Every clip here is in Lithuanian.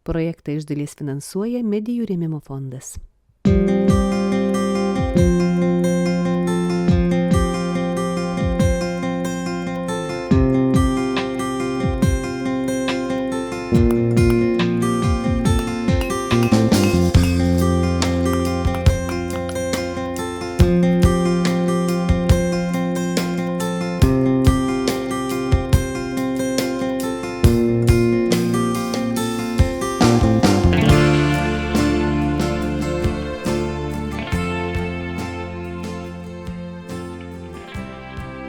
Projektą iš dalies finansuoja Medijų rėmimo fondas.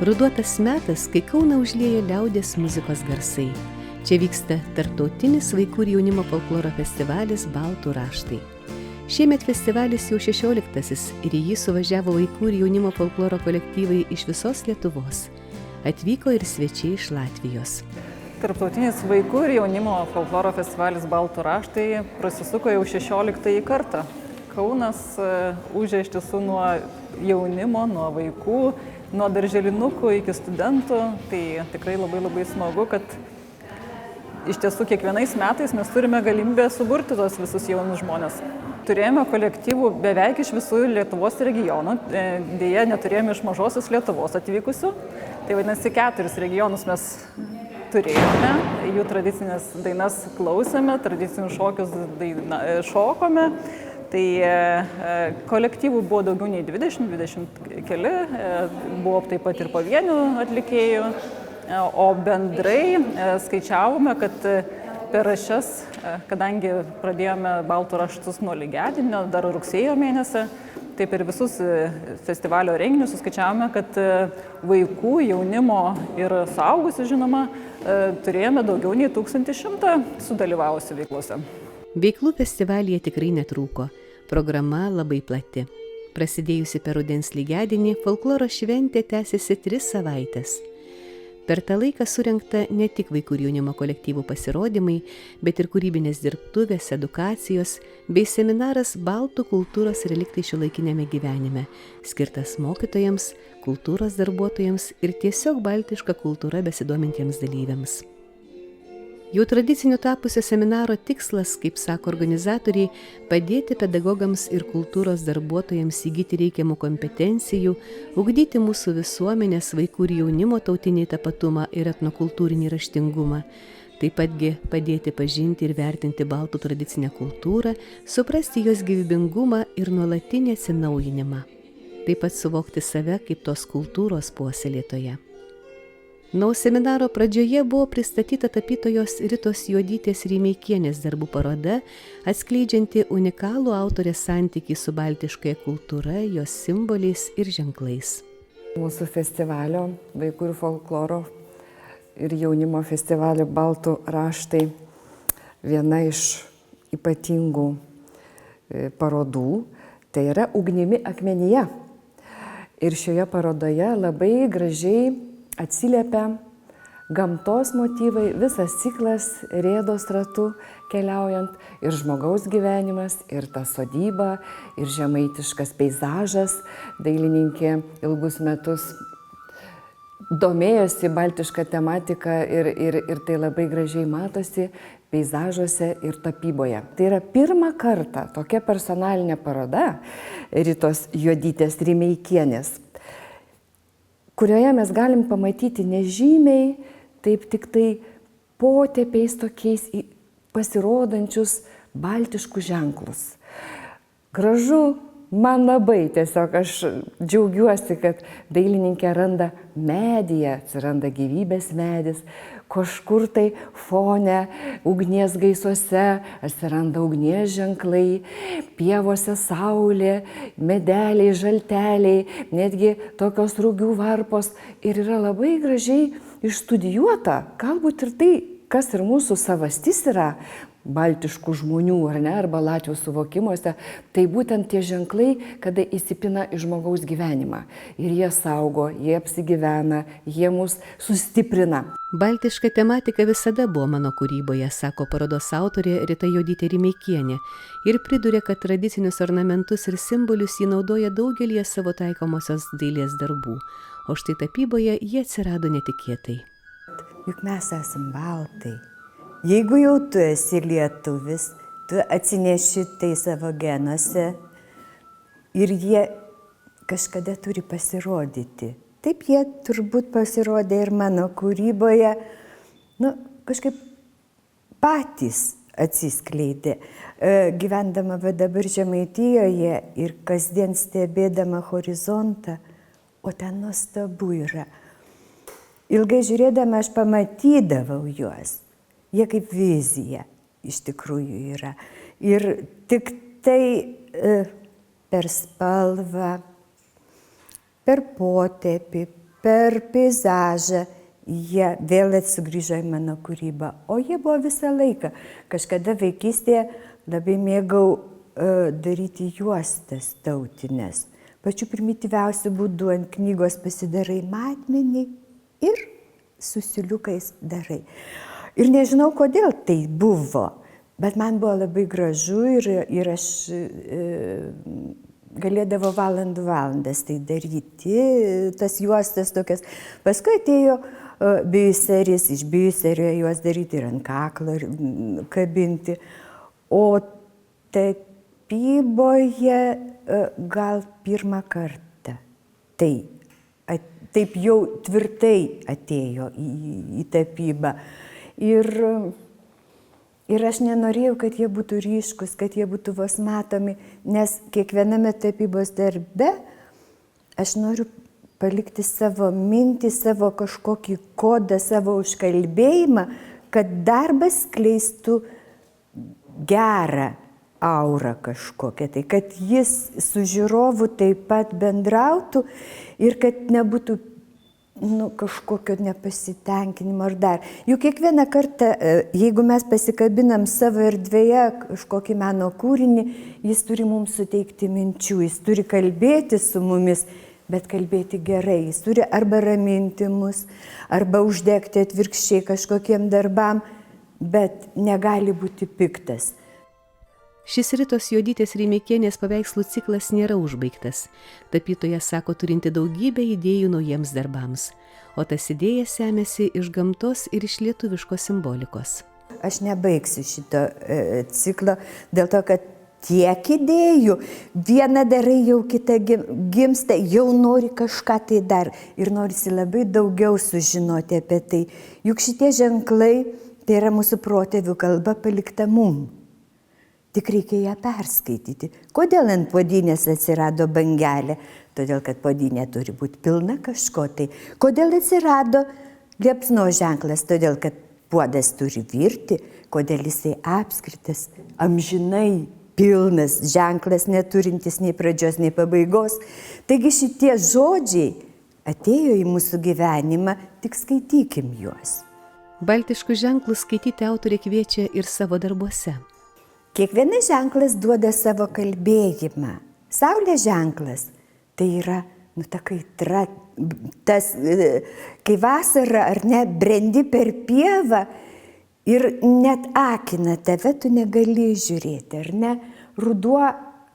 Ruduo tas metas, kai Kauną užlieja liaudies muzikos garsai. Čia vyksta tarptautinis vaikų ir jaunimo folkloro festivalis Baltų raštai. Šiemet festivalis jau 16-asis ir į jį suvažiavo vaikų ir jaunimo folkloro kolektyvai iš visos Lietuvos. Atvyko ir svečiai iš Latvijos. Tarptautinis vaikų ir jaunimo folkloro festivalis Baltų raštai prasisuko jau 16-ąjį kartą. Kaunas užė iš tiesų nuo jaunimo, nuo vaikų, nuo darželinukų iki studentų, tai tikrai labai smagu, kad iš tiesų kiekvienais metais mes turime galimybę suburti tos visus jaunus žmonės. Turėjome kolektyvų beveik iš visų Lietuvos regionų, dėja neturėjome iš mažosios Lietuvos atvykusių, tai vadinasi 4 regionus mes turėjome, jų tradicinės dainas klausėme, tradicinius šokius šokome. Tai kolektyvų buvo daugiau nei 20 keli, buvo taip pat ir pavienių atlikėjų, o bendrai skaičiavome, kad per šias, kadangi pradėjome Baltų raštus nuo lygiadienio, dar rugsėjo mėnesį, tai per visus festivalio renginius suskaičiavome, kad vaikų, jaunimo ir suaugusių, žinoma, turėjome daugiau nei 1100 sudalyvavusių veiklose. Veiklų festivalyje tikrai netrūko. Programa labai plati. Prasidėjusi per rudens lygiadienį, folkloro šventė tęsiasi 3 savaites. Per tą laiką surengta ne tik vaikų ir jaunimo kolektyvų pasirodymai, bet ir kūrybinės dirbtuvės, edukacijos bei seminaras Baltų kultūros reliktai šiuolaikiniame gyvenime, skirtas mokytojams, kultūros darbuotojams ir tiesiog baltiška kultūra besidomintiems dalyviams. Jau tradiciniu tapusio seminaro tikslas, kaip sako organizatoriai, padėti pedagogams ir kultūros darbuotojams įgyti reikiamų kompetencijų, ugdyti mūsų visuomenės, vaikų ir jaunimo tautinį tapatumą ir etnokultūrinį raštingumą. Taip patgi padėti pažinti ir vertinti baltų tradicinę kultūrą, suprasti jos gyvybingumą ir nuolatinį atsinaujinimą. Taip pat suvokti save kaip tos kultūros puoselėtoje. Nuo seminaro pradžioje buvo pristatyta tapytojos Ritos Juodytės Rimeikienės darbų paroda, atskleidžianti unikalų autorės santykį su baltiškąja kultūra, jos simboliais ir ženklais. Mūsų festivalio, vaikų ir folkloro ir jaunimo festivalio Baltų raštai viena iš ypatingų parodų, tai yra Ugnimi akmenyje. Ir šioje parodoje labai gražiai atsiliepia gamtos motyvai, visas ciklas Rėdos ratu keliaujant, ir žmogaus gyvenimas, ir ta sodyba, ir žemaitiškas peizažas. Dailininkė ilgus metus domėjosi baltišką tematiką ir tai labai gražiai matosi peizažuose ir tapyboje. Tai yra pirmą kartą tokia personalinė paroda Ritos Juodytės Rimeikienės, kurioje mes galim pamatyti nežymiai, taip tik tai potėpiais tokiais pasirodančius baltiškus ženklus. Gražu, man labai tiesiog aš džiaugiuosi, kad dailininkė randa medyje, atsiranda gyvybės medis, kažkur tai fone, ugnies gaisuose atsiranda ugnies ženklai, pievose saulė, medeliai, žalteliai, netgi tokios rugių varpos, ir yra labai gražiai išstudijuota, galbūt ir tai, kas ir mūsų savastis yra, baltiškų žmonių, ar ne, arba latvių suvokimuose, tai būtent tie ženklai, kada įsipina į žmogaus gyvenimą. Ir jie saugo, jie apsigyvena, jie mus sustiprina. Baltiška tematika visada buvo mano kūryboje, sako parodos autorė Rita Juodytė Rimeikienė, ir priduria, kad tradicinius ornamentus ir simbolius jį naudoja daugelyje savo taikomosios dailės darbų, o štai tapyboje jie atsirado netikėtai. Juk mes esam baltai. Jeigu jau tu esi lietuvis, tu atsineši tai savo genuose ir jie kažkada turi pasirodyti. Taip jie turbūt pasirodė ir mano kūryboje, kažkaip patys atsiskleidė. Gyvendama dabar Žemaitijoje ir kasdien stebėdama horizontą, o ten nuostabu yra. Ilgai žiūrėdama aš pamatydavau juos. Jie kaip vizija iš tikrųjų yra. Ir tik tai per spalvą, per potėpį, per peizažą jie vėl sugrįžo į mano kūrybą. O jie buvo visą laiką. Kažkada vaikystėje labai mėgau daryti juostas tautinės. Pačiu primityviausiu būdu ant knygos pasidarai matmenį ir susiliukais darai. Ir nežinau, kodėl tai buvo, bet man buvo labai gražu ir aš galėdavau valandas tai daryti, tas juostas tokias. Paskui atėjo biuseris, iš biuserio juos daryti ir ant kaklo kabinti. O tapyboje gal pirmą kartą. Taip jau tvirtai atėjo į tapybą. Ir aš nenorėjau, kad jie būtų ryškus, kad jie būtų vos matomi, nes kiekviename tapybos darbe aš noriu palikti savo mintį, savo kažkokį kodą, savo užkalbėjimą, kad darbas skleistų gerą aurą kažkokią, tai kad jis su žiūrovu taip pat bendrautų ir kad nebūtų kažkokio nepasitenkinimo ar dar. Juk kiekvieną kartą, jeigu mes pasikabinam savo erdvėje kažkokį meno kūrinį, jis turi mums suteikti minčių, jis turi kalbėti su mumis, bet kalbėti gerai. Jis turi arba raminti mus, arba uždegti atvirkščiai kažkokiem darbam, bet negali būti piktas. Šis Ritos Juodytės Rimeikienės paveikslų ciklas nėra užbaigtas. Tapytoja sako turinti daugybę idėjų naujiems darbams, o tas idėjas semiasi iš gamtos ir iš lietuviškos simbolikos. Aš nebaigsiu šito ciklo dėl to, kad tiek idėjų, viena darai, jau kita gimsta, jau nori kažką tai dar ir norisi labai daugiau sužinoti apie tai. Juk šitie ženklai tai yra mūsų protėvių kalba palikta mum. Tik reikia ją perskaityti. Kodėl ant puodynės atsirado bangelė? Todėl, kad puodynė turi būti pilna kažko tai. Kodėl atsirado liepsno ženklas? Todėl, kad puodas turi virti. Kodėl jisai apskritas, amžinai pilnas ženklas, neturintis nei pradžios, nei pabaigos. Taigi šitie žodžiai atėjo į mūsų gyvenimą, tik skaitykim juos. Baltiškus ženklus skaityti autorė kviečia ir savo darbuose. Kiekvienas ženklas duoda savo kalbėjimą. Saulės ženklas tai yra, ta kaitra, tas, kai vasara ar ne, brendi per pievą ir net akina tave, tu negali žiūrėti, ar ne, ruduo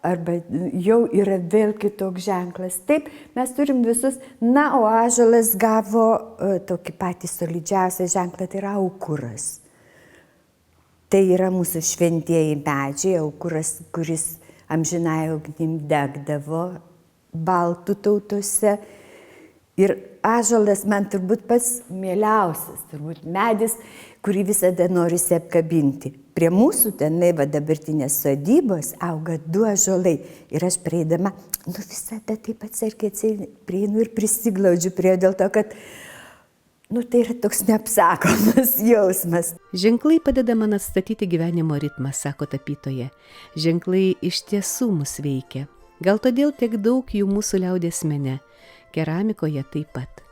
arba jau yra vėl kitoks ženklas. Taip, mes turim visus, o ąžuolas gavo tokį patį solidžiausią ženklą, tai yra aukuras. Tai yra mūsų šventieji medžiai, aukuras, kuris amžinai ugnim degdavo baltų tautose. Ir ąžuolas man turbūt pats mieliausias, turbūt medis, kurį visada norisi apkabinti. Prie mūsų tenai dabartinės sodybos auga 2 ąžuolai. Ir aš prieidama, visada taip atsargiai prieinu ir prisiglaudžiu prie dėl to, kad tai yra toks neapsakomas jausmas. Ženklai padeda man atstatyti gyvenimo ritmą, sako tapytoja. Ženklai iš tiesų mus veikia. Gal todėl tiek daug jų mūsų liaudies mene. Keramikoje taip pat.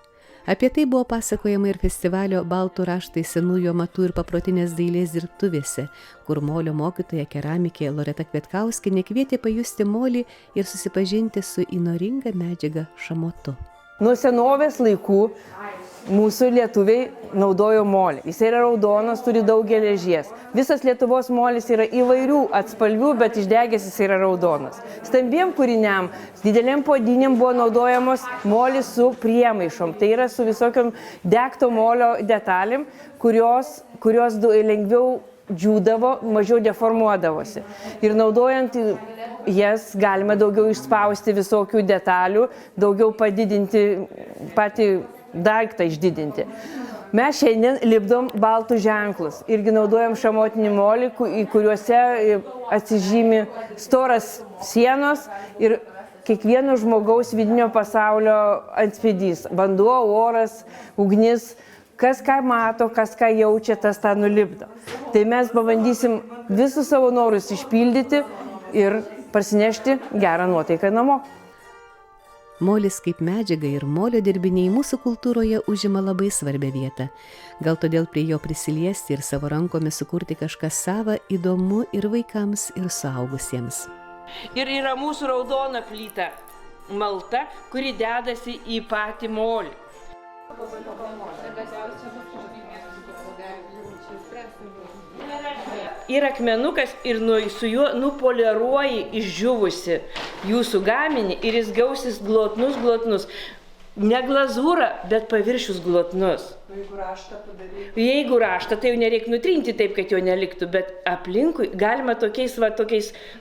Apie tai buvo pasakojama ir festivalio Baltų raštai senųjų amatų ir paprotinės dailės dirbtuvėse, kur molio mokytoja keramikė Loreta Kvietkauskinė kvietė pajusti molį ir susipažinti su įnoringa medžiaga šamotu. Nuo senovės laikų mūsų lietuviai naudojo molį. Jis yra raudonas, turi daug geležies. Visas Lietuvos molis yra įvairių atspalvių, bet išdegęs jis yra raudonas. Stambiem kūriniam, dideliem puodynėm buvo naudojamos molis su priemaišom. Tai yra su visokiom degto molio detalėm, kurios lengviau džiūdavo, mažiau deformuodavosi. Ir naudojant jas galima daugiau išspausti visokių detalių, daugiau padidinti patį daiktą išdidinti. Mes šiandien lipdom baltų ženklus. Irgi naudojam šamotinį molį, į kuriuose atsižymi storas sienos ir kiekvieno žmogaus vidinio pasaulio atspindys. Vanduo, oras, ugnis. Kas ką mato, kas ką jaučia, tas tą nulipdo. Tai mes pabandysim visus savo norus išpildyti ir parsinešti gerą nuotaiką namo. Molis kaip medžiaga ir molio dirbiniai mūsų kultūroje užima labai svarbią vietą. Gal todėl prie jo prisiliesti ir savo rankomis sukurti kažką savą, įdomu ir vaikams, ir suaugusiems. Ir yra mūsų raudona plyta malta, kuri dedasi į patį molį. Ir akmenukas ir su juo nupoliruoji išdžiūvusi jūsų gaminį ir jis gausis glotnus. Ne glazūra, bet paviršius glotnus. Jeigu raštą, tai jau nereikia nutrinti taip, kad jo neliktų, bet aplinkui galima tokiais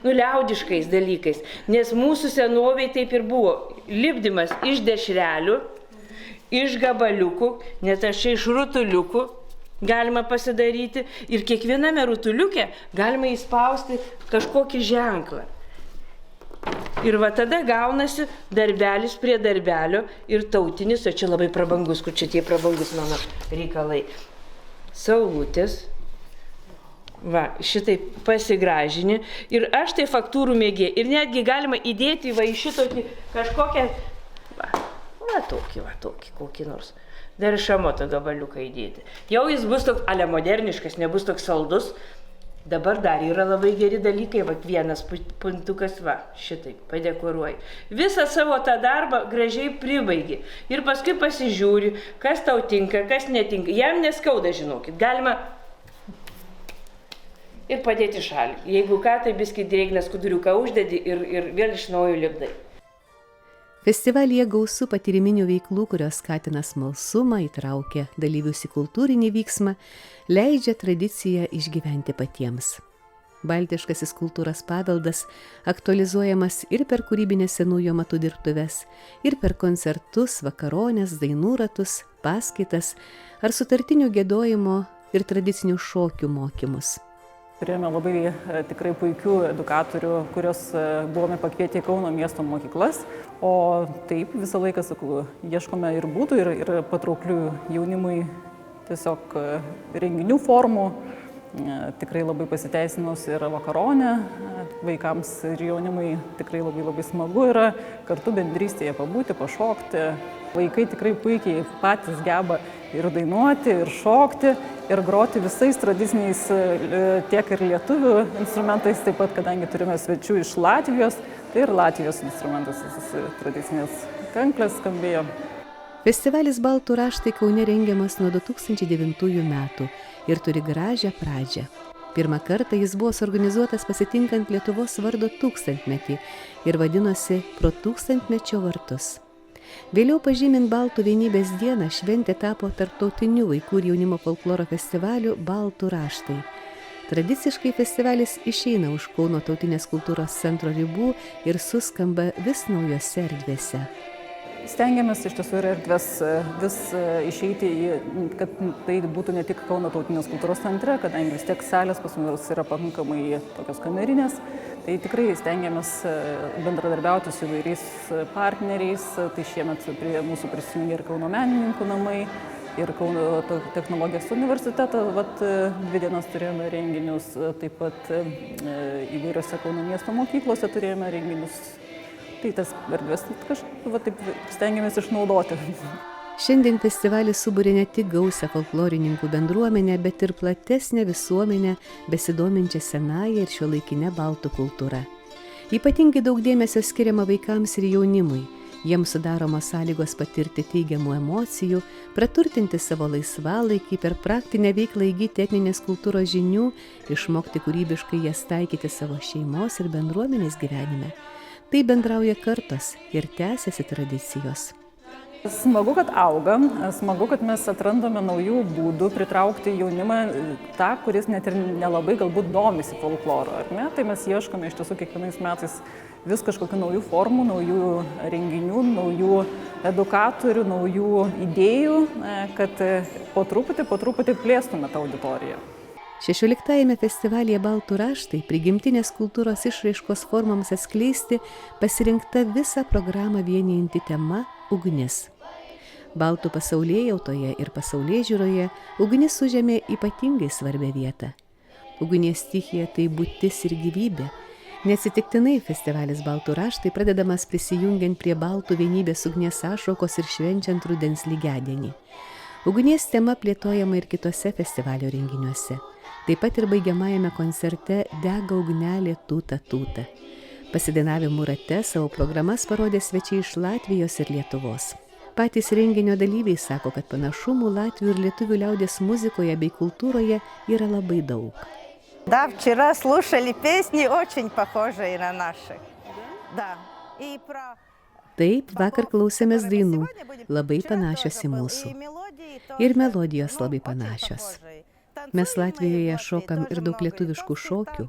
liaudiškais dalykais. Nes mūsų senoviai taip ir buvo. Lipdymas iš dešrelių, iš gabaliukų, net aš iš rutuliukų galima pasidaryti ir kiekviename rutuliuke galima įspausti kažkokį ženklą. Ir va tada gaunasi darbelis prie darbelio ir tautinis, o čia labai prabangus, kur čia tie prabangus mano reikalai. Saulutės, va, šitai pasigražini ir aš tai faktūrų mėgė ir netgi galima įdėti va į šitokį kažkokią, va tokį, kokį nors. Dar iš šamoto gabaliuką įdėti. Jau jis bus toks moderniškas, nebus toks saldus. Dabar dar yra labai geri dalykai, va vienas puntukas, va, šitai, padekoruoji. Visą savo tą darbą gražiai pribaigi. Ir paskui pasižiūri, kas tau tinka, kas netinka. Jam neskauda, žinokit, galima ir padėti šalį. Jeigu ką, tai biskį drėgną skuduriuką uždedi ir vėl iš naujo lipdai. Festivalyje gausu patyriminių veiklų, kurios skatina smalsumą, įtraukia dalyvius į kultūrinį vyksmą, leidžia tradiciją išgyventi patiems. Baltiškasis kultūros paveldas aktualizuojamas ir per kūrybinės senųjų amatų dirbtuves, ir per koncertus, vakarones, dainų ratus, paskaitas ar sutartinių giedojimo ir tradicinių šokių mokymus. Turėjome labai tikrai puikių edukatorių, kurios buvome pakvietę į Kauno miesto mokyklas, o taip visą laiką, sakau, ieškome ir būdų, ir patrauklių jaunimui tiesiog renginių formų. Tikrai labai pasiteisinus yra vakaronė, vaikams ir jaunimui tikrai labai smagu yra kartu bendrystėje pabūti, pašokti. Vaikai tikrai puikiai patys geba ir dainuoti, ir šokti, ir groti visais tradiciniais tiek ir lietuvių instrumentais, taip pat, kadangi turime svečių iš Latvijos, tai ir Latvijos instrumentas, tradicinės kanklės skambėjo. Festivalis Baltų raštai Kaune rengiamas nuo 2009 metų ir turi gražią pradžią. Pirmą kartą jis buvo suorganizuotas pasitinkant Lietuvos vardo 1000-metį ir vadinosi Pro 1000-mečio vartus. Vėliau pažymint Baltų vienybės dieną šventė tapo tarptautiniu vaikų ir jaunimo folkloro festivaliu Baltų raštai. Tradiciškai festivalis išeina už Kauno tautinės kultūros centro ribų ir suskamba vis naujose erdvėse. Stengiamės iš tiesų ir erdvės vis išeiti, kad tai būtų ne tik Kauno tautinės kultūros centre, kadangi vis tiek salės pas mus yra pakankamai tokios kamerinės, tai tikrai stengiamės bendradarbiauti su įvairiais partneriais, tai šiemet prie mūsų prisijungė ir Kauno menininkų namai, ir Kauno technologijos universiteto, 2 dienas turėjome renginius, taip pat įvairiose Kauno miesto mokyklose turėjome renginius. Tai tas erdvės taip stengiamės išnaudoti. Šiandien festivalis suburė ne tik gausią folklorininkų bendruomenę, bet ir platesnę visuomenę besidominčią senąją ir šiuolaikinę baltų kultūrą. Ypatingai daug dėmesio skiriama vaikams ir jaunimui. Jiems sudaromos sąlygos patirti teigiamų emocijų, praturtinti savo laisvalaikį, per praktinę veiklą įgyti etninės kultūros žinių, išmokti kūrybiškai jas taikyti savo šeimos ir bendruomenės gyvenime. Tai bendrauja kartos ir tęsiasi tradicijos. Smagu, kad auga, smagu, kad mes atrandame naujų būdų pritraukti jaunimą, tą, kuris net ir nelabai galbūt domisi folkloru, ar ne? Tai mes ieškome iš tiesų kiekvienais metais vis kažkokių naujų formų, naujų renginių, naujų edukatorių, naujų idėjų, kad po truputį plėstume tą auditoriją. 16-ame festivalyje Baltų raštai prigimtinės kultūros išraiškos formoms atskleisti pasirinkta visą programą vienijanti tema – ugnis. Baltų pasaulėjautoje ir pasaulėžiūroje ugnis užėmė ypatingai svarbią vietą. Ugnies stichija tai būtis ir gyvybė. Neatsitiktinai festivalis Baltų raštai pradedamas prisijungiant prie Baltų vienybės ugnies sąšaukos ir švenčiant rudens lygiadienį. Ugnies tema plėtojama ir kitose festivalio renginiuose. Taip pat ir baigiamajame koncerte Dega ugnelė tūta tūta. Pasidainavimų rate savo programas parodė svečiai iš Latvijos ir Lietuvos. Patys renginio dalyviai sako, kad panašumų latvių ir lietuvių liaudies muzikoje bei kultūroje yra labai daug. Да, вчера слушали песни, очень похожие на наши. Да. И про... Taip, vakar klausėmės dainų, labai panašios į mūsų. Ir melodijos labai panašios. Mes Latvijoje šokam ir daug lietuviškų šokių.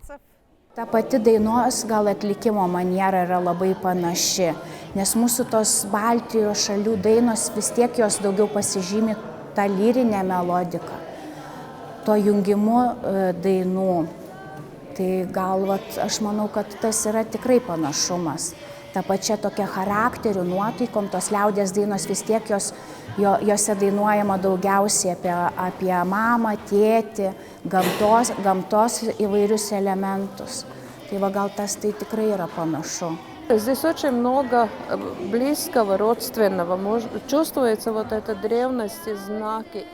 Ta pati dainos gal atlikimo maniera yra labai panaši, nes mūsų tos Baltijos šalių dainos vis tiek jos daugiau pasižymi tą lyrinę melodiką, to jungimu dainų. Tai gal aš manau, kad tas yra tikrai panašumas. Ta pačia tokia charakterių, nuotaikom, tos liaudies dainos vis tiek jose dainuojama daugiausiai apie mamą, tėtį, gamtos įvairius elementus. Tai va gal tas tai tikrai yra panašu. Здесь очень много близкого, родственного. Чувствуется вот эта древность и знаки.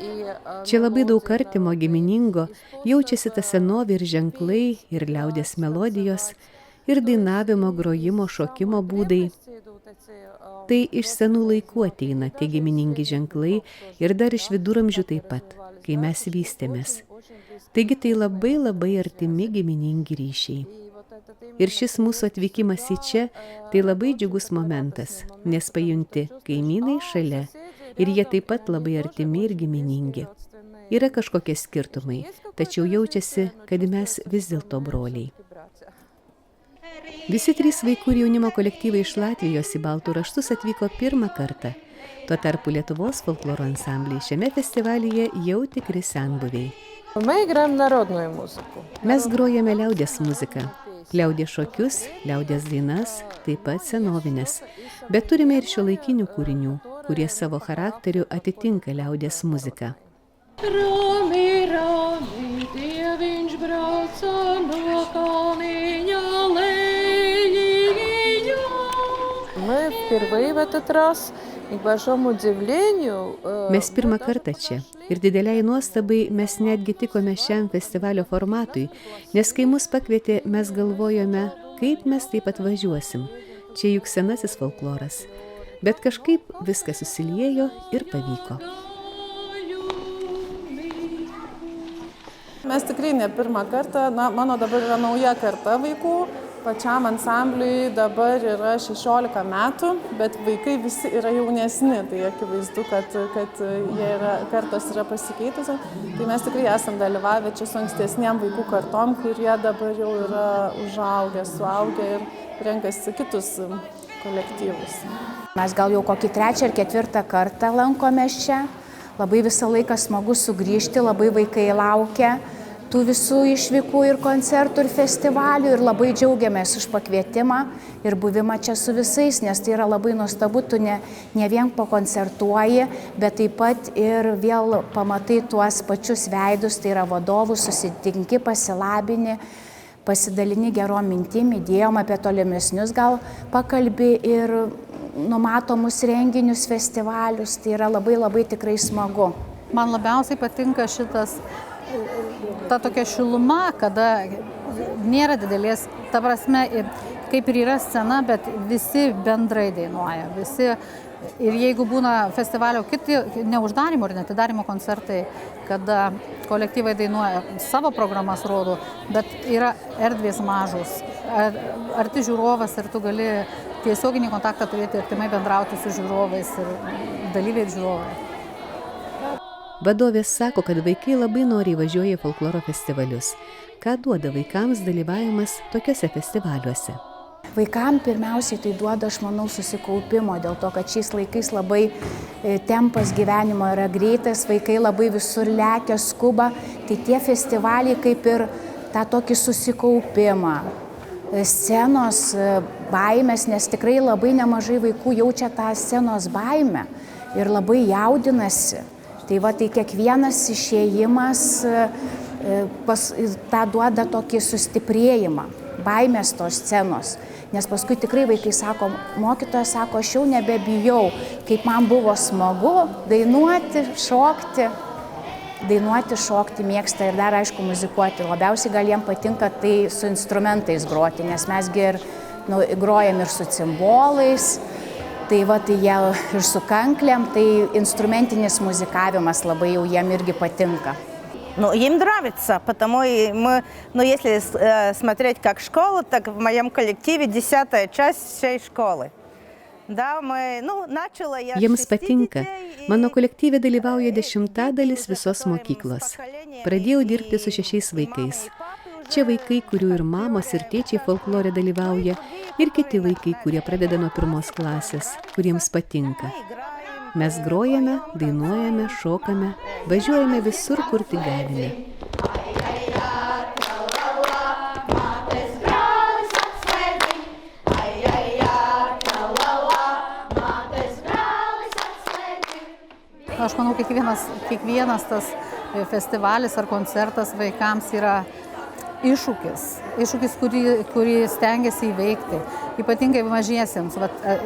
Čia labai daug artimo, giminingo, jaučiasi ta senovė ir ženklai, ir liaudies melodijos, ir dainavimo, grojimo, šokimo būdai. Tai iš senų laikų ateina tie giminingi ženklai ir dar iš viduramžių taip pat, kai mes vystėmės. Taigi tai labai labai artimi giminingi ryšiai. Ir šis mūsų atvykimas į čia tai labai džiugus momentas, nes pajunti kaimynai šalia ir jie taip pat labai artimi ir giminingi. Yra kažkokie skirtumai, tačiau jaučiasi, kad mes vis dėlto broliai. Visi 3 vaikų ir jaunimo kolektyvai iš Latvijos į Baltų raštus atvyko pirmą kartą. Tuo tarpu Lietuvos folkloro ansambliai šiame festivalyje jau tikri senbuviai. Mes grojame liaudies muziką, liaudies šokius, liaudies dainas, taip pat senovinės. Bet turime ir šiuolaikinių kūrinių, kurie savo charakteriu atitinka liaudies muziką. Rami, rami, dieviņš brauca no kalniņa lejiņā. Мы впервые в этот раз, и к большому удивлению... Mes pirmą kartą čia ir dideliai nuostabai mes netgi tikome šiam festivalio formatui, nes kai mus pakvietė, mes galvojome, kaip mes taip atvažiuosim. Čia juk senasis folkloras. Bet kažkaip viskas susiliejo ir pavyko. Mes tikrai ne pirmą kartą, mano dabar yra nauja karta vaikų, pačiam ansambliui dabar yra 16 metų, bet vaikai visi yra jaunesni, tai akivaizdu, kad kartos yra pasikeitusios. Tai mes tikrai esam dalyvavę čia su ankstesniem vaikų kartom, kurie dabar jau yra užaugę, suaugę ir renkasi kitus kolektyvus. Mes gal jau kokį 3 ar 4 kartą lankomės čia. Labai visą laiką smagu sugrįžti, labai vaikai laukia tų visų išvykų ir koncertų ir festivalių ir labai džiaugiamės už pakvietimą ir buvimą čia su visais, nes tai yra labai nuostabu, tu ne vien pakoncertuoji, bet taip pat ir vėl pamatai tuos pačius veidus, tai yra vadovų, susitinki, pasilabini, pasidalini gerom mintim, idėjom apie tolimesnius, gal pakalbi ir numatomus renginius, festivalius, tai yra labai labai tikrai smagu. Man labiausiai patinka ta tokia šiluma, kada nėra didelės, ta prasme, kaip ir yra scena, bet visi bendrai dainuoja, visi. Ir jeigu būna festivalio kiti, ne uždarimo ir neatidarimo koncertai, kada kolektyvai dainuoja, savo programas rodo, bet yra erdvės mažos, arti žiūrovas ir tu gali tiesioginį kontaktą turėti, artimai bendrauti su žiūrovais ir dalyviai ir žiūrovai. Vadovės sako, kad vaikai labai noriai važiuoja į folkloro festivalius. Ką duoda vaikams dalyvavimas tokiuose festivaliuose? Vaikam pirmiausiai tai duoda, aš manau, susikaupimo, dėl to, kad šiais laikais labai tempas gyvenimo yra greitas, vaikai labai visur lekia, skuba, tai tie festivaliai kaip ir tą tokį susikaupimą, scenos baimės, nes tikrai labai nemažai vaikų jaučia tą scenos baimę ir labai jaudinasi. Tai va, tai kiekvienas išėjimas tą duoda tokį sustiprėjimą, baimės tos scenos. Nes paskui tikrai vaikai sako, mokytoja sako, aš jau nebebijau, kaip man buvo smagu dainuoti, šokti. Dainuoti, šokti mėgsta ir dar aišku muzikuoti. Labiausiai gal jiem patinka tai su instrumentais groti, nes mesgi ir grojam ir su cimbolais, tai va, tai jie ir su kanklėm, tai instrumentinis muzikavimas labai jau jiem irgi patinka. Им нравится, потому если смотреть как школу, так в моем коллективе 10-я часть всей школы. Jiems patinka. Mano kolektyve dalyvauja 10% visos mokyklos. Pradėjau dirbti su 6 vaikais. Čia vaikai, kurių ir mamos, ir tėčiai folklore dalyvauja, ir kiti vaikai, kurie pradeda nuo 1 klasės, kuriems patinka. Mes grojame, dainuojame, šokame, važiuojame visur, kur tik galime. Aš manau, kiekvienas tas festivalis ar koncertas vaikams yra iššūkis, kurį stengiasi įveikti, ypatingai mažiesiems.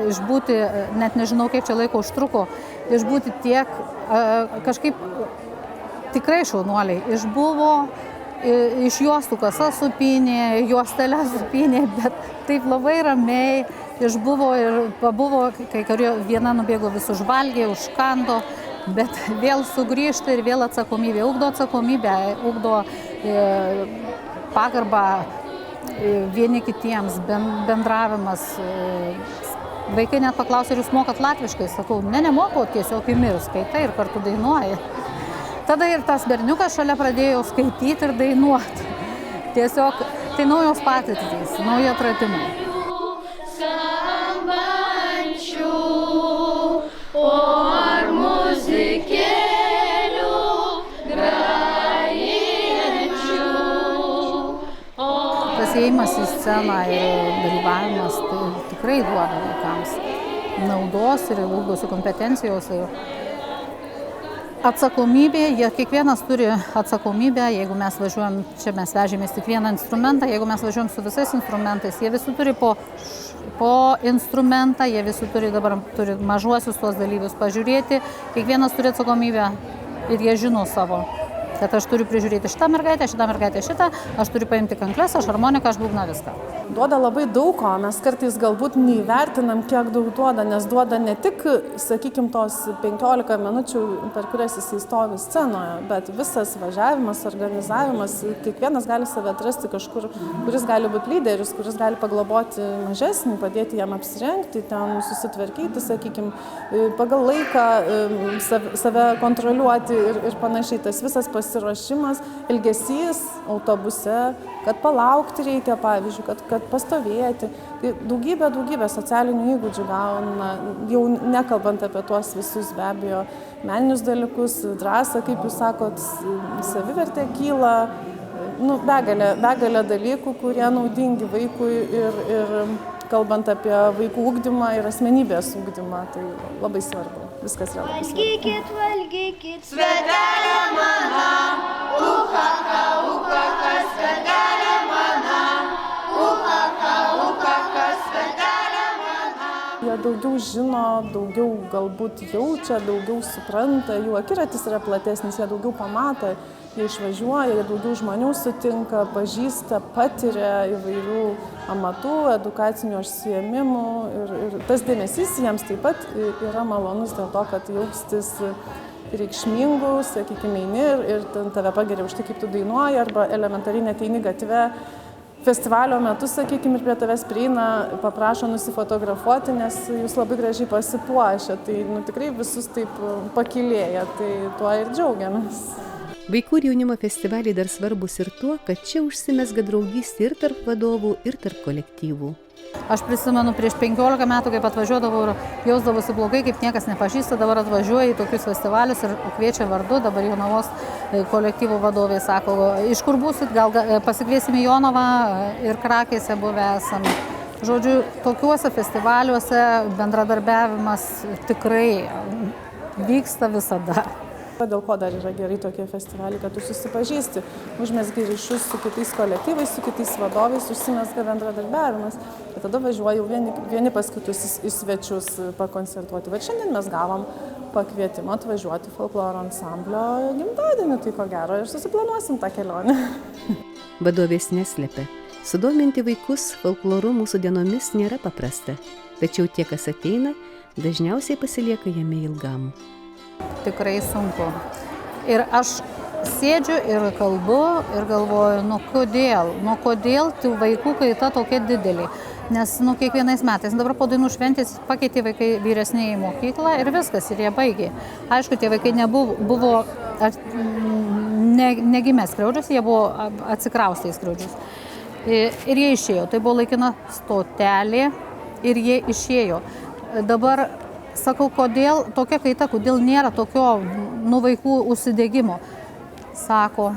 Išbūti, net nežinau, kiek čia laiko užtruko, išbūti tiek, kažkaip tikrai šaunuoliai, išbuvo, išjuostų kasas supynė, juostelę supynė, bet taip labai ramiai išbuvo ir pabuvo, kai viena nubėgo vis užvalgė, užkando, bet vėl sugrįžta ir vėl atsakomybė, ugdo atsakomybę, ugdo pagarbą vieni kitiems, bendravimas. Vaikai net paklausė, ar jūs mokat latviškai? Sakau, nemoku, tiesiog įmir, skaitai ir kartu dainuoji. Tada ir tas berniukas šalia pradėjo skaityti ir dainuoti. Tiesiog tai naujos patirtys, nauji atradimai. Įėjimas į sceną ir dalyvavimas tai tikrai duoda vaikams naudos ir ugdosi kompetencijos. Atsakomybė, kiekvienas turi atsakomybę, jeigu mes važiuojam, čia mes vežėmės tik vieną instrumentą, jeigu mes važiuojam su visais instrumentais, jie visi turi po instrumentą, jie visi turi mažuosius tuos dalyvius pažiūrėti, kiekvienas turi atsakomybę ir jie žino savo. Kad aš turiu prižiūrėti šitą mergaitę, šitą, aš turiu paimti kankles, aš harmoniką, aš būgną, viską. Duoda labai daug ko, mes kartais galbūt neįvertinam, kiek daug duoda, nes duoda ne tik, sakykime, tos 15 minučių, per kurias jis stovi scenoje, bet visas važiavimas, organizavimas, kiekvienas gali save atrasti kažkur, kuris gali būti lyderis, kuris gali pagloboti mažesnį, padėti jam apsirengti, ten susitvarkyti, sakykime, pagal laiką save kontroliuoti ir panašiai. Tas visas pasiruošimas, ilgesys autobuse, kad palaukti reikia, pavyzdžiui, kad pastovėti. Daugybė socialinių įgūdžių gauna, jau nekalbant apie tuos visus be abejo meninius dalykus, drąsą, kaip jūs sakot, savivertė kyla, begalė dalykų, kurie naudingi vaikui ir kalbant apie vaikų ugdymą ir asmenybės ugdymą, tai labai svarbu. Viskas yra labai svarbu. Valgykit, svetelė mana, uhaha, svetelė mana, uhaha, svetelė mana. Jie daugiau žino, daugiau galbūt jaučia, daugiau supranta, jų akiratis yra platesnis, jie daugiau pamato, jie išvažiuoja, jie daugiau žmonių sutinka, pažįsta, patiria įvairių amatų, edukacinių užsiėmimų ir tas dėmesys jiems taip pat yra malonus dėl to, kad jaustis reikšmingų, sakykime, eini ir tave pageria už tai, kaip tu dainuoji, arba elementariai neteini gatve festivalio metu, sakykime, ir prie tavęs prieina, paprašo nusifotografuoti, nes jūs labai gražiai pasipuošia, tai tikrai visus taip pakylėja, tai tuo ir džiaugiamės. Vaikų ir jaunimo festivaliai dar svarbus ir tuo, kad čia užsimezga draugystė ir tarp vadovų, ir tarp kolektyvų. Aš prisimenu, prieš 15 metų, kaip atvažiuodavau ir jausdavosi blogai, kaip niekas nepažįsta, dabar atvažiuoja į tokius festivalius ir kviečia vardu, dabar Jonavos kolektyvų vadovai sako, iš kur būsit, gal pasikviesime Jonavą ir Krakėse buvę esame. Žodžiu, tokiuose festivaliuose bendradarbiavimas tikrai vyksta visada. Dėl ko dar yra gerai tokie festivaliai, kad tu susipažįsti, užmezgi ryšius su kitais kolektyvais, su kitais vadovais, užsimezga bendradarbiavimas. Ir tada važiuoju vieni pas kitus į svečius pakoncertuoti. Bet šiandien mes gavom pakvietimą atvažiuoti folkloro ansamblio gimtadienį, tai ko gero ir susiplanuosim tą kelionę. Vadovės neslėpia. Sudominti vaikus folkloru mūsų dienomis nėra paprasta, tačiau tie, kas ateina, dažniausiai pasilieka jame ilgam. Tikrai sunku. Ir aš sėdžiu ir kalbu ir galvoju, kodėl tų vaikų kaita tokia didelė. Nes kiekvienais metais, dabar po dainų šventės pakeitė vaikai vyresnėje į mokyklą ir viskas, ir jie baigė. Aišku, tie vaikai buvo negimę Skriaudžius, jie buvo atsikraustę į Skriaudžius. Ir jie išėjo. Tai buvo laikina stotelė ir jie išėjo. Dabar sakau, kodėl tokia kaita, kodėl nėra tokio vaikų užsidegimo. Sako,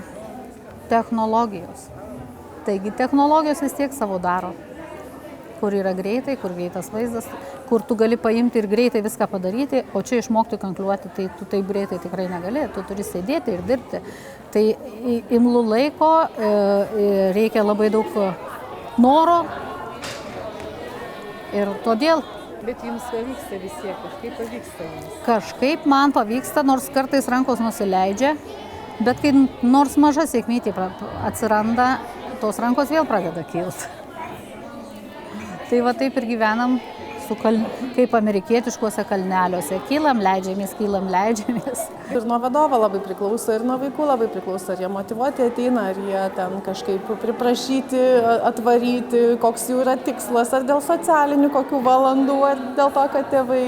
technologijos. Taigi technologijos vis tiek savo daro. Kur yra greitai, kur greitas vaizdas, kur tu gali paimti ir greitai viską padaryti, o čia išmokti kankliuoti, tai tu taip greitai tikrai negali, tu turi sėdėti ir dirbti. Tai imlų laiko, reikia labai daug noro ir todėl. Bet jums pavyksta vis tiek, kažkaip pavyksta jums? Kažkaip man pavyksta, nors kartais rankos nusileidžia, bet kai nors maža sėkmytė atsiranda, tos rankos vėl pradeda kilti. Tai va taip ir gyvenam kaip amerikietiškuose kalneliuose. Kylam, leidžiamės. Ir nuo vadovo labai priklauso, ir nuo vaikų labai priklauso, ar jie motyvuoti ateina, ar jie ten kažkaip priprašyti, atvaryti, koks jų yra tikslas, ar dėl socialinių kokių valandų, ar dėl to, kad tėvai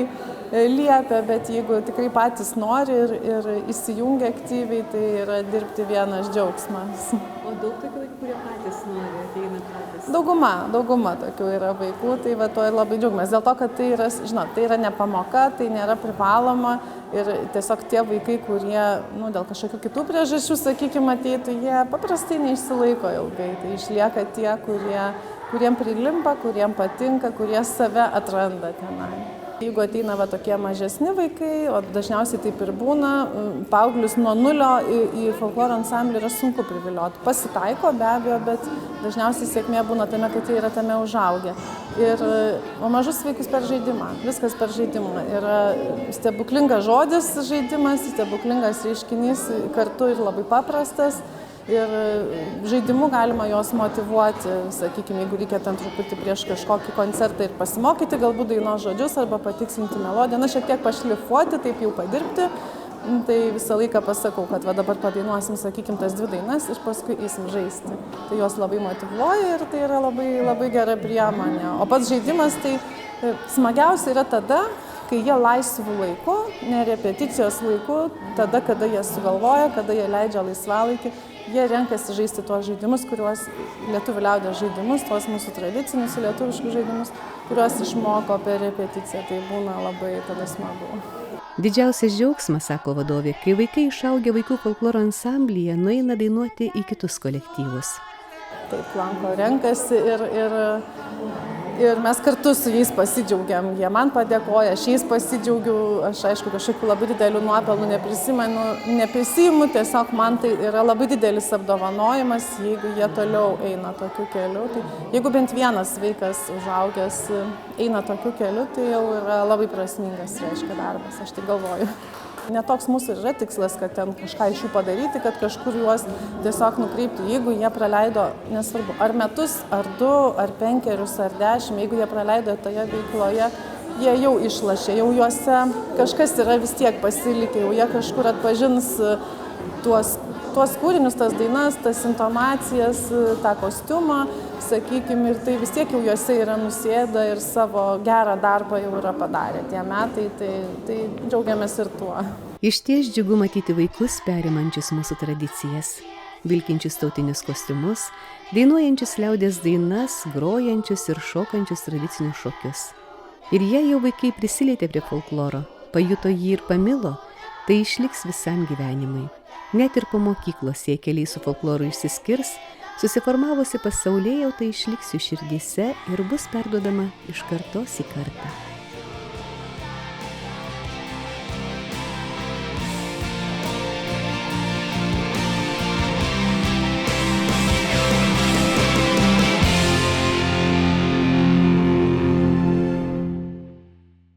liepia, bet jeigu tikrai patys nori ir įsijungia aktyviai, tai yra dirbti vienas džiaugsmas. O daug tokių vaikų, kurie patys nori, ateina patys? Dauguma tokių yra vaikų, tai va to ir labai džiaugiamės. Dėl to, kad tai yra, tai yra ne pamoka, tai nėra privaloma ir tiesiog tie vaikai, kurie dėl kažkokių kitų priežasčių, sakykime, ateitų, jie paprastai neišsilaiko ilgai. Tai išlieka tie, kuriem prilimpa, kuriem patinka, kurie save atranda tenai. Jeigu ateina tokie mažesni vaikai, o dažniausiai taip ir būna, paauglius nuo nulio į folkloro ansamblį yra sunku privilioti. Pasitaiko be abejo, bet dažniausiai sėkmė būna tame, kad jie yra tame užaugę. O mažus vaikus per žaidimą, viskas per žaidimą. Yra stebuklingas žodis žaidimas, stebuklingas reiškinys, kartu ir labai paprastas. Ir žaidimu galima juos motyvuoti, sakykime, jeigu reikia ten truputį prieš kažkokį koncertą ir pasimokyti, galbūt dainos žodžius arba patikslinti melodiją, šiek tiek pašlifuoti, taip jau padirbti. Tai visą laiką pasakau, kad dabar padainuosim, sakykime, tas 2 dainas ir paskui eisim žaisti. Tai juos labai motyvuoja ir tai yra labai, labai gera priemonė. O pats žaidimas tai smagiausia yra tada, kai jie laisvų laiku, ne repeticijos laiku, tada, kada jie sugalvoja, kada jie leidžia laisvalaikį. Jie renkasi žaisti tuos žaidimus, kuriuos lietuvių liaudės žaidimus, tuos mūsų tradicinius lietuviškus žaidimus, kuriuos išmoko per repeticiją. Tai būna labai tada smagu. Didžiausias džiaugsmas, sako vadovė, kai vaikai išaugę vaikų folkloro ansamblyje nueina dainuoti į kitus kolektyvus. Taip, lanko, renkasi ir Ir mes kartu su jais pasidžiaugiam, jie man padėkoja, aš jais pasidžiaugiu, aš aišku kažkokių labai didelių nuopelnų neprisiimu, tiesiog man tai yra labai didelis apdovanojimas, jeigu jie toliau eina tokiu keliu. Tai jeigu bent vienas vaikas užaugęs eina tokiu keliu, tai jau yra labai prasmingas, reiškia, darbas, aš tai galvoju. Netoks mūsų yra tikslas, kad ten kažką iš jų padaryti, kad kažkur juos tiesiog nukreipti. Jeigu jie praleido, nesvarbu, ar metus, ar 2, ar 5, ar 10, jeigu jie praleido toje veikloje, jie jau išlašė, jau juose kažkas yra vis tiek pasilikę, jau jie kažkur atpažins tuos kūrinius, tas dainas, tas intonacijas, tą kostiumą, sakykime, ir tai vis tiek jau juose yra nusėda ir savo gerą darbą jau yra padarę tie metai, tai džiaugiamės ir tuo. Išties džiugu matyti vaikus perimančius mūsų tradicijas, vilkinčius tautinius kostiumus, dainuojančius liaudies dainas, grojančius ir šokančius tradicinius šokius. Ir jei jau vaikai prisilietė prie folkloro, pajuto jį ir pamilo, tai išliks visam gyvenimui. Net ir po mokyklos, jei keliai su folkloru išsiskirs, susiformavusi pasaulėjauta išliks jų širdyse ir bus perduodama iš kartos į kartą.